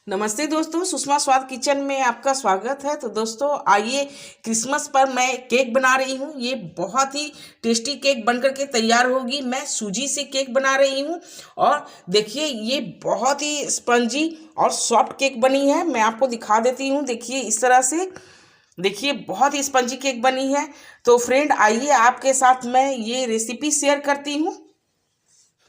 नमस्ते दोस्तों, सुषमा स्वाद किचन में आपका स्वागत है। तो दोस्तों आइए, क्रिसमस पर मैं केक बना रही हूँ। ये बहुत ही टेस्टी केक बनकर के तैयार होगी। मैं सूजी से केक बना रही हूँ और देखिए ये बहुत ही स्पंजी और सॉफ्ट केक बनी है। मैं आपको दिखा देती हूँ। देखिए इस तरह से, देखिए बहुत ही स्पंजी केक बनी है। तो फ्रेंड आइए, आपके साथ मैं ये रेसिपी शेयर करती हूँ।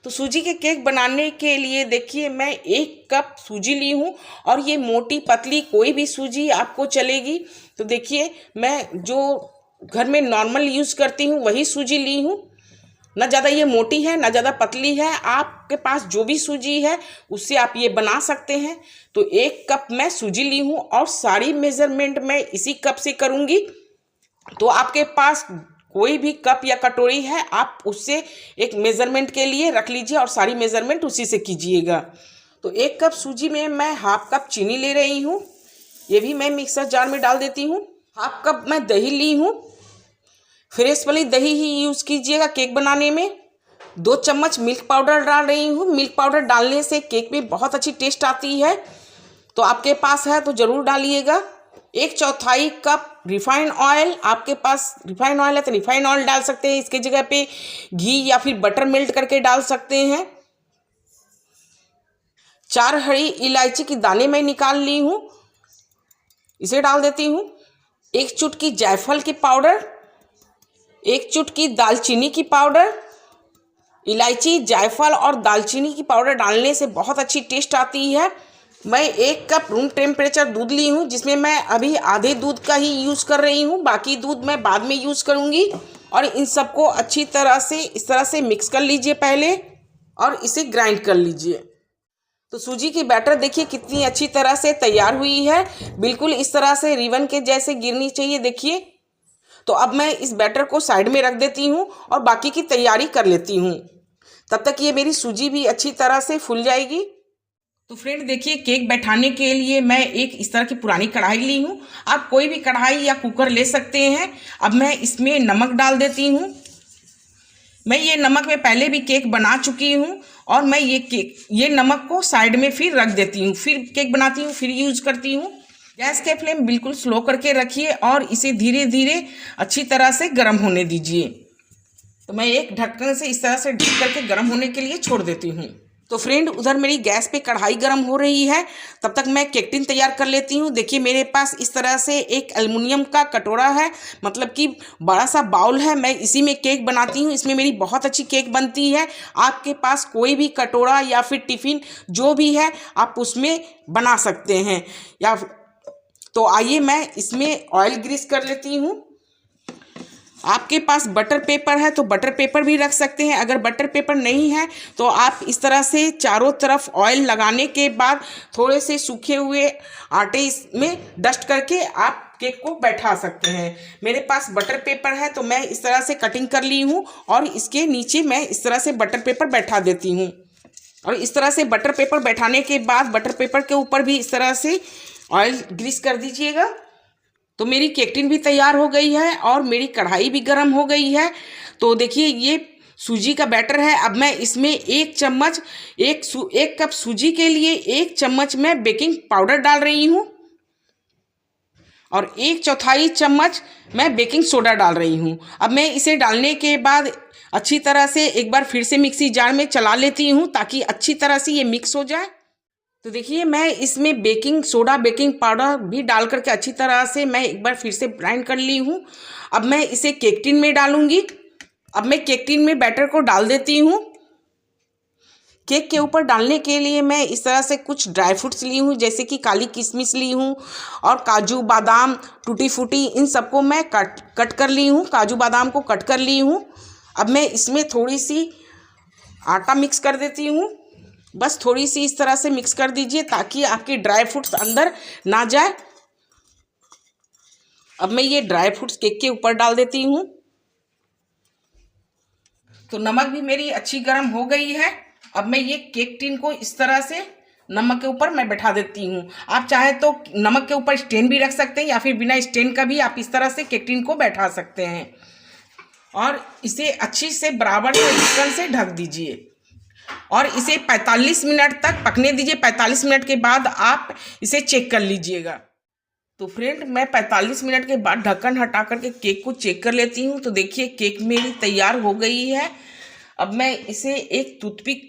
तो सूजी के केक बनाने के लिए देखिए मैं 1 कप सूजी ली हूँ और ये मोटी पतली कोई भी सूजी आपको चलेगी। तो देखिए मैं जो घर में नॉर्मल यूज़ करती हूँ वही सूजी ली हूँ। ना ज़्यादा ये मोटी है ना ज़्यादा पतली है। आपके पास जो भी सूजी है उससे आप ये बना सकते हैं। तो 1 कप मैं सूजी ली हूँ और सारी मेज़रमेंट मैं इसी कप से करूँगी। तो आपके पास कोई भी कप या कटोरी है, आप उससे एक मेज़रमेंट के लिए रख लीजिए और सारी मेज़रमेंट उसी से कीजिएगा। तो 1 कप सूजी में मैं 1/2 कप चीनी ले रही हूँ। ये भी मैं मिक्सर जार में डाल देती हूँ। 1/2 कप मैं दही ली हूँ। फ्रेश वाली दही ही यूज़ कीजिएगा केक बनाने में। 2 चम्मच मिल्क पाउडर डाल रही हूँ। मिल्क पाउडर डालने से केक में बहुत अच्छी टेस्ट आती है। तो आपके पास है तो ज़रूर डालिएगा। 1/4 कप रिफाइंड ऑयल, आपके पास रिफाइंड ऑयल है तो रिफाइंड ऑयल डाल सकते हैं। इसके जगह पे घी या फिर बटर मेल्ट करके डाल सकते हैं। 4 हरी इलायची की दाने मैं निकाल ली हूँ, इसे डाल देती हूँ। 1 चुटकी जायफल की पाउडर, 1 चुटकी दालचीनी की पाउडर। इलायची, जायफल और दालचीनी की पाउडर डालने से बहुत अच्छी टेस्ट आती है। मैं 1 कप रूम टेम्परेचर दूध ली हूँ, जिसमें मैं अभी आधे दूध का ही यूज़ कर रही हूँ, बाकी दूध मैं बाद में यूज़ करूँगी। और इन सबको अच्छी तरह से इस तरह से मिक्स कर लीजिए पहले और इसे ग्राइंड कर लीजिए। तो सूजी की बैटर देखिए कितनी अच्छी तरह से तैयार हुई है। बिल्कुल इस तरह से रिबन के जैसे गिरनी चाहिए, देखिए। तो अब मैं इस बैटर को साइड में रख देती हूँ और बाकी की तैयारी कर लेती हूँ। तब तक ये मेरी सूजी भी अच्छी तरह से फूल जाएगी। तो फ्रेंड देखिए, केक बैठाने के लिए मैं एक इस तरह की पुरानी कढ़ाई ली हूँ। आप कोई भी कढ़ाई या कुकर ले सकते हैं। अब मैं इसमें नमक डाल देती हूँ। मैं ये नमक में पहले भी केक बना चुकी हूँ और मैं ये नमक को साइड में फिर रख देती हूँ। फिर केक बनाती हूँ, फिर यूज करती हूँ। गैस के फ्लेम बिल्कुल स्लो करके रखिए और इसे धीरे धीरे अच्छी तरह से गर्म होने दीजिए। तो मैं एक ढक्कन से इस तरह से ढक करके गर्म होने के लिए छोड़ देती हूँ। तो फ्रेंड उधर मेरी गैस पे कढ़ाई गर्म हो रही है, तब तक मैं केक टिन तैयार कर लेती हूँ। देखिए मेरे पास इस तरह से एक एल्युमिनियम का कटोरा है, मतलब कि बड़ा सा बाउल है। मैं इसी में केक बनाती हूँ, इसमें मेरी बहुत अच्छी केक बनती है। आपके पास कोई भी कटोरा या फिर टिफ़िन जो भी है आप उसमें बना सकते हैं। या तो आइए मैं इसमें ऑयल ग्रीस कर लेती हूँ। आपके पास बटर पेपर है तो बटर पेपर भी रख सकते हैं। अगर बटर पेपर नहीं है तो आप इस तरह से चारों तरफ ऑयल लगाने के बाद थोड़े से सूखे हुए आटे इसमें डस्ट करके आप केक को बैठा सकते हैं। मेरे पास बटर पेपर है तो मैं इस तरह से कटिंग कर ली हूँ और इसके नीचे मैं इस तरह से बटर पेपर बैठा देती हूँ। और इस तरह से बटर पेपर बैठाने के बाद बटर पेपर के ऊपर भी इस तरह से ऑयल ग्रीस कर दीजिएगा। तो मेरी केक टिन भी तैयार हो गई है और मेरी कढ़ाई भी गर्म हो गई है। तो देखिए ये सूजी का बैटर है। अब मैं इसमें 1 चम्मच 1 कप सूजी के लिए 1 चम्मच मैं बेकिंग पाउडर डाल रही हूँ और 1/4 चम्मच मैं बेकिंग सोडा डाल रही हूँ। अब मैं इसे डालने के बाद अच्छी तरह से एक बार फिर से मिक्सी जार में चला लेती हूँ ताकि अच्छी तरह से ये मिक्स हो जाए। तो देखिए मैं इसमें बेकिंग सोडा, बेकिंग पाउडर भी डाल करके अच्छी तरह से मैं एक बार फिर से ग्राइंड कर ली हूँ। अब मैं इसे केक टिन में डालूंगी। अब मैं केक टिन में बैटर को डाल देती हूँ। केक के ऊपर डालने के लिए मैं इस तरह से कुछ ड्राई फ्रूट्स ली हूँ, जैसे कि काली किशमिश ली हूँ और काजू बादाम, टूटी फूटी, इन सबको मैं कट कर ली हूँ। काजू बादाम को कट कर ली हूँ। अब मैं इसमें थोड़ी सी आटा मिक्स कर देती हूँ। बस थोड़ी सी इस तरह से मिक्स कर दीजिए ताकि आपके ड्राई फ्रूट्स अंदर ना जाए। अब मैं ये ड्राई फ्रूट्स केक के ऊपर डाल देती हूँ। तो नमक भी मेरी अच्छी गर्म हो गई है। अब मैं ये केक टिन को इस तरह से नमक के ऊपर मैं बैठा देती हूँ। आप चाहे तो नमक के ऊपर स्टैंड भी रख सकते हैं या फिर बिना स्टैंड का भी आप इस तरह से केक टिन को बैठा सकते हैं और इसे अच्छी से बराबर ढक्कन से ढक दीजिए। और इसे 45 मिनट तक पकने दीजिए। 45 मिनट के बाद आप इसे चेक कर लीजिएगा। तो फ्रेंड, मैं 45 मिनट के बाद ढक्कन हटा करके केक को चेक कर लेती हूँ। तो देखिए केक मेरी तैयार हो गई है। अब मैं इसे एक टूथपिक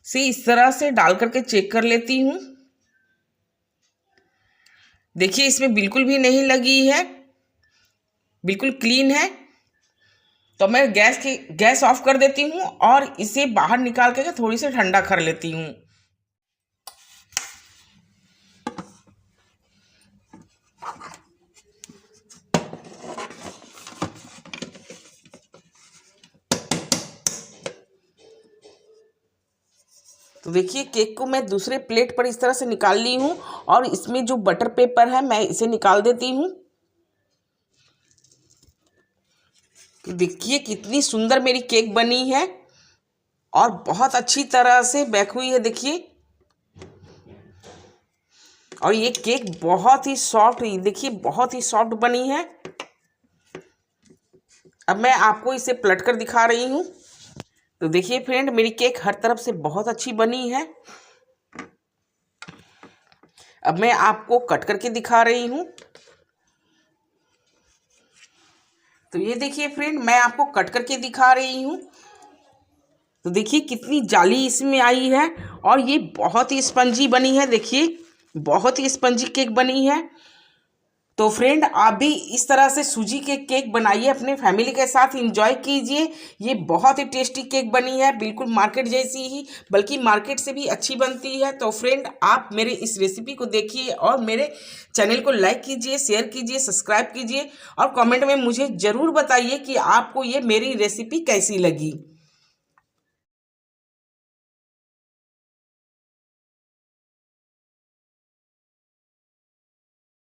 से इस तरह से डाल करके चेक कर लेती हूँ। देखिए इसमें बिल्कुल भी नहीं लगी है, बिल्कुल क्लीन है। तो मैं गैस ऑफ कर देती हूँ और इसे बाहर निकाल के थोड़ी सी ठंडा कर लेती हूँ। तो देखिए केक को मैं दूसरे प्लेट पर इस तरह से निकाल ली हूँ और इसमें जो बटर पेपर है मैं इसे निकाल देती हूँ। तो देखिए कितनी सुंदर मेरी केक बनी है और बहुत अच्छी तरह से बेक हुई है। देखिए, और ये केक बहुत ही सॉफ्ट, देखिए बहुत ही सॉफ्ट बनी है। अब मैं आपको इसे पलट कर दिखा रही हूँ। तो देखिए फ्रेंड, मेरी केक हर तरफ से बहुत अच्छी बनी है। अब मैं आपको कट करके दिखा रही हूँ। तो ये देखिए फ्रेंड, मैं आपको कट करके दिखा रही हूँ। तो देखिए कितनी जाली इसमें आई है और ये बहुत ही स्पंजी बनी है। देखिए बहुत ही स्पंजी केक बनी है। तो फ्रेंड, आप भी इस तरह से सूजी के केक बनाइए, अपने फैमिली के साथ एंजॉय कीजिए। ये बहुत ही टेस्टी केक बनी है, बिल्कुल मार्केट जैसी ही, बल्कि मार्केट से भी अच्छी बनती है। तो फ्रेंड, आप मेरे इस रेसिपी को देखिए और मेरे चैनल को लाइक कीजिए, शेयर कीजिए, सब्सक्राइब कीजिए और कमेंट में मुझे ज़रूर बताइए कि आपको ये मेरी रेसिपी कैसी लगी।